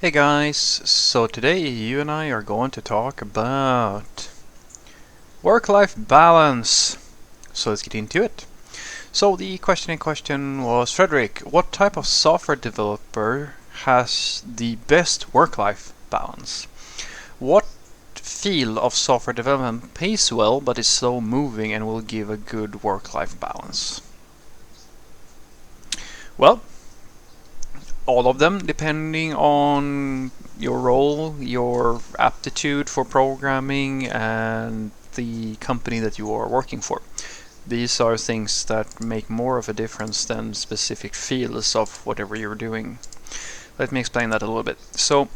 Hey guys, so today you and I are going to talk about work-life balance. So let's get into it. So the question in question was, Frederick, what type of software developer has the best work-life balance? What field of software development pays well but is slow moving and will give a good work-life balance? Well, all of them, depending on your role, your aptitude for programming, and the company that you are working for. These are things that make more of a difference than specific fields of whatever you're doing. Let me explain that a little bit. So,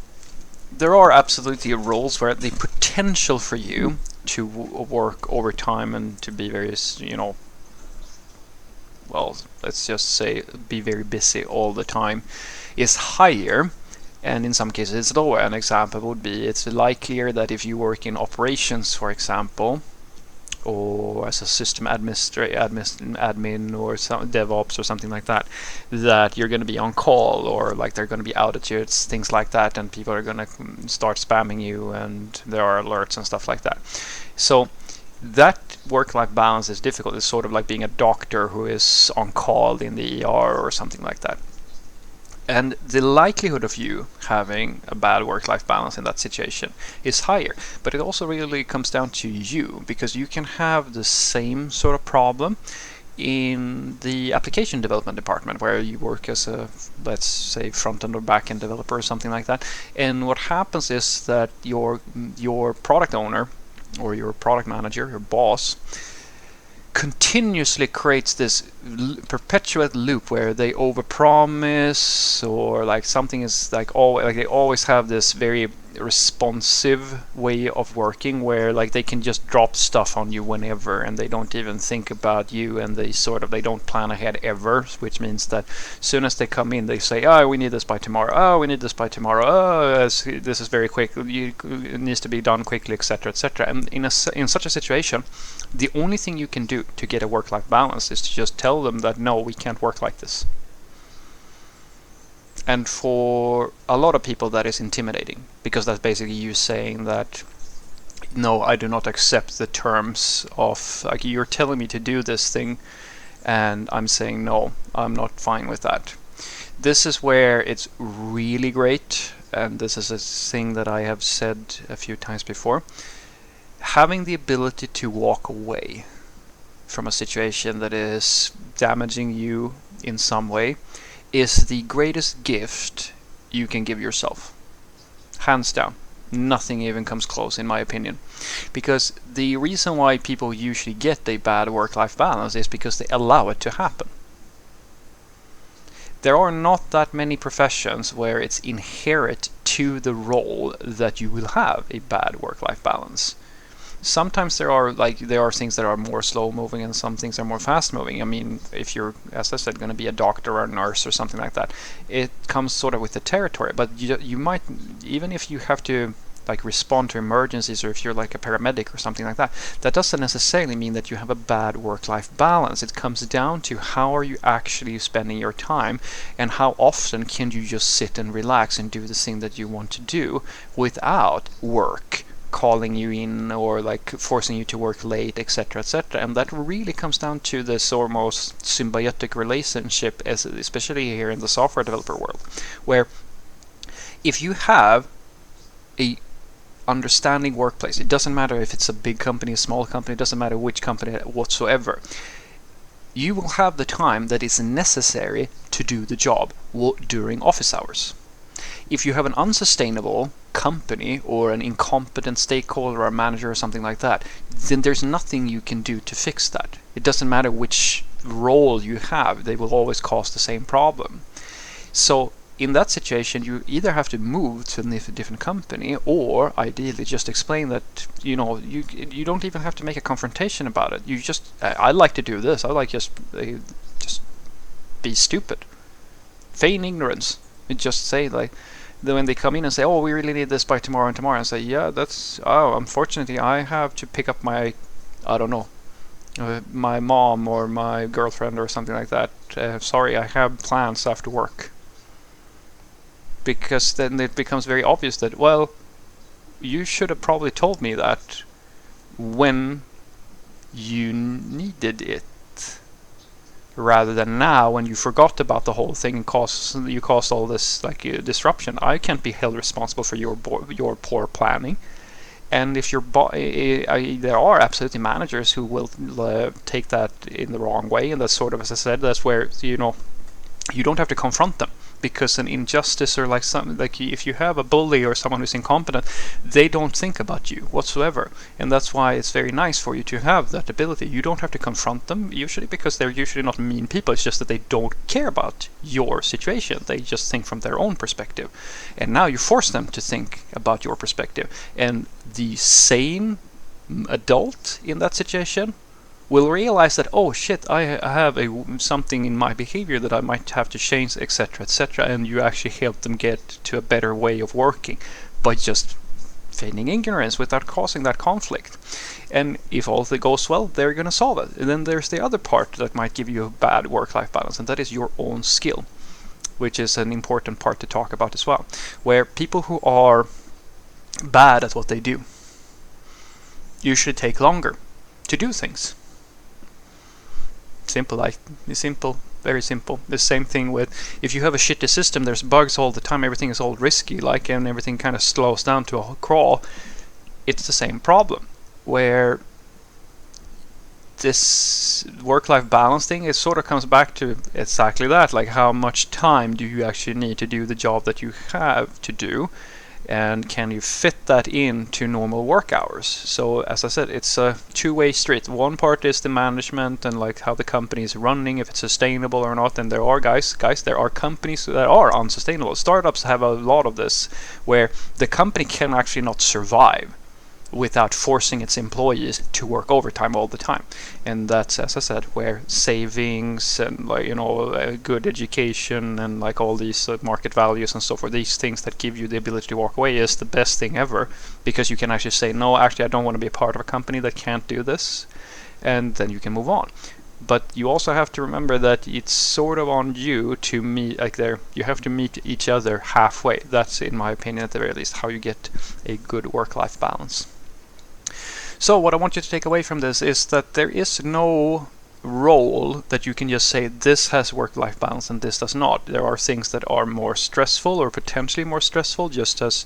there are absolutely roles where the potential for you to work overtime and to be very, well, let's just say be very busy all the time is higher, and in some cases it's lower. An example would be it's likelier that if you work in operations, for example, or as a system admin or some DevOps or something like that, that you're going to be on call, or like there are going to be outages, things like that, and people are going to start spamming you, and there are alerts and stuff like that. So that work-life balance is difficult. It's sort of like being a doctor who is on call in the ER or something like that. And the likelihood of you having a bad work-life balance in that situation is higher. But it also really comes down to you, because you can have the same sort of problem in the application development department, where you work as a, let's say, front-end or back-end developer or something like that. And what happens is that your product owner or your product manager, your boss, continuously creates this perpetuate loop where they overpromise, or like something is like they always have this very responsive way of working where like they can just drop stuff on you whenever, and they don't even think about you, and they don't plan ahead ever, which means that as soon as they come in they say, oh, we need this by tomorrow, oh, we need this by tomorrow, oh, this is very quick, it needs to be done quickly, etc., etc. And in such a situation, the only thing you can do to get a work-life balance is to just tell them that no, we can't work like this. And for a lot of people that is intimidating, because that's basically you saying that no, I do not accept the terms of, like, you're telling me to do this thing and I'm saying no, I'm not fine with that. This is where it's really great, and this is a thing that I have said a few times before, having the ability to walk away from a situation that is damaging you in some way is the greatest gift you can give yourself. Hands down. Nothing even comes close, in my opinion. Because the reason why people usually get a bad work-life balance is because they allow it to happen. There are not that many professions where it's inherent to the role that you will have a bad work-life balance. Sometimes there are things that are more slow moving and some things are more fast moving. I mean, if you're, as I said, going to be a doctor or a nurse or something like that, it comes sort of with the territory. But you might, even if you have to like respond to emergencies, or if you're like a paramedic or something like that, that doesn't necessarily mean that you have a bad work-life balance. It comes down to how are you actually spending your time, and how often can you just sit and relax and do the thing that you want to do without work calling you in or like forcing you to work late, etc., etc. And that really comes down to this almost symbiotic relationship, especially here in the software developer world, where if you have a understanding workplace, it doesn't matter if it's a big company, a small company, it doesn't matter which company whatsoever, you will have the time that is necessary to do the job during office hours. If you have an unsustainable company or an incompetent stakeholder or a manager or something like that, then there's nothing you can do to fix that. It doesn't matter which role you have, they will always cause the same problem. So in that situation, you either have to move to a different company, or ideally just explain that you don't even have to make a confrontation about it. You just, I like to do this. I like just be stupid, feign ignorance, and just say like, when they come in and say, oh, we really need this by tomorrow and tomorrow, and say, yeah, unfortunately I have to pick up my, I don't know, my mom or my girlfriend or something like that. Sorry, I have plans after work. because then it becomes very obvious that, well, you should have probably told me that when you needed it, rather than now when you forgot about the whole thing and you caused all this disruption. I can't be held responsible for your poor planning. And if there are absolutely managers who will take that in the wrong way, and that's sort of, as I said, that's where you don't have to confront them, because an injustice or if you have a bully or someone who's incompetent, they don't think about you whatsoever, and that's why it's very nice for you to have that ability. You don't have to confront them usually, because they're usually not mean people. It's just that they don't care about your situation. They just think from their own perspective, and now you force them to think about your perspective. And the sane adult in that situation will realize that, oh shit, I have something in my behavior that I might have to change, etc., etc., and you actually help them get to a better way of working by just feigning ignorance without causing that conflict. And if all goes well, they're going to solve it. And then there's the other part that might give you a bad work-life balance, and that is your own skill, which is an important part to talk about as well, where people who are bad at what they do usually take longer to do things. Very simple. The same thing with, if you have a shitty system, there's bugs all the time, everything is all risky, and everything kind of slows down to a crawl. It's the same problem, where this work-life balance thing, it sort of comes back to exactly that, like how much time do you actually need to do the job that you have to do, and can you fit that into normal work hours? So as I said, it's a two-way street. One part is the management and how the company is running, if it's sustainable or not. And there are there are companies that are unsustainable. Startups have a lot of this, where the company can actually not survive without forcing its employees to work overtime all the time. And that's, as I said, where savings and good education and all these market values and so forth, these things that give you the ability to walk away, is the best thing ever, because you can actually say, no, actually I don't want to be a part of a company that can't do this, and then you can move on. But you also have to remember that it's sort of on you to meet, you have to meet each other halfway. That's, in my opinion, at the very least, how you get a good work-life balance. So what I want you to take away from this is that there is no role that you can just say this has work-life balance and this does not. There are things that are more stressful or potentially more stressful, just as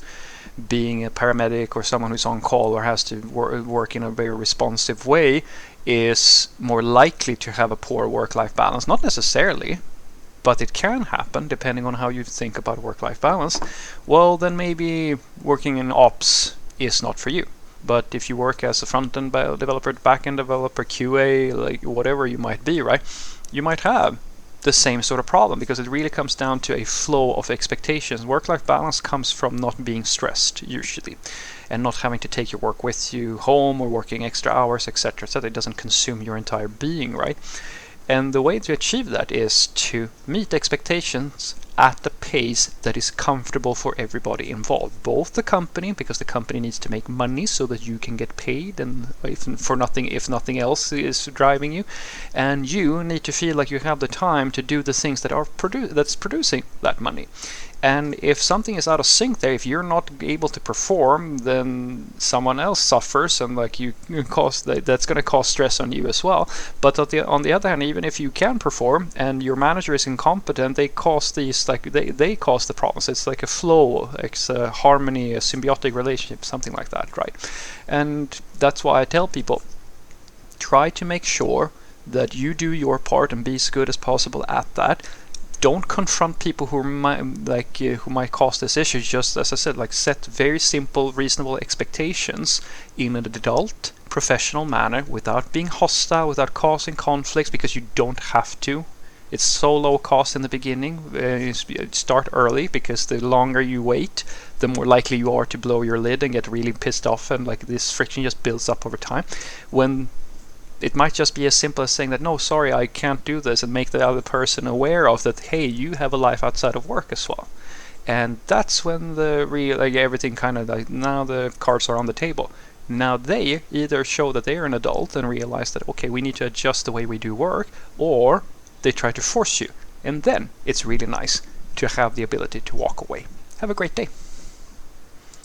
being a paramedic or someone who's on call or has to work in a very responsive way is more likely to have a poor work-life balance. Not necessarily, but it can happen depending on how you think about work-life balance. Well, then maybe working in ops is not for you. But if you work as a front-end developer, back-end developer, QA, whatever you might be, right, you might have the same sort of problem, because it really comes down to a flow of expectations. Work-life balance comes from not being stressed, usually, and not having to take your work with you home or working extra hours, etc., so that it doesn't consume your entire being, right? And the way to achieve that is to meet expectations at the pace that is comfortable for everybody involved. Both the company, because the company needs to make money so that you can get paid, and if nothing else is driving you, and you need to feel like you have the time to do the things that are that's producing that money. And if something is out of sync there, if you're not able to perform, then someone else suffers, and that's going to cause stress on you as well. But on the other hand, even if you can perform and your manager is incompetent, they cause they cause the problems. It's like a flow, it's a harmony, a symbiotic relationship, something like that, right? And that's why I tell people, try to make sure that you do your part and be as good as possible at that. Don't confront people who might cause this issue. Just as I said, set very simple, reasonable expectations in an adult, professional manner, without being hostile, without causing conflicts, because you don't have to. It's so low cost in the beginning. Start early, because the longer you wait, the more likely you are to blow your lid and get really pissed off, and this friction just builds up over time. When it might just be as simple as saying that, no, sorry, I can't do this, and make the other person aware of that, hey, you have a life outside of work as well. And that's when the everything kind of now the cards are on the table. Now they either show that they are an adult and realize that, okay, we need to adjust the way we do work, or they try to force you. And then it's really nice to have the ability to walk away. Have a great day.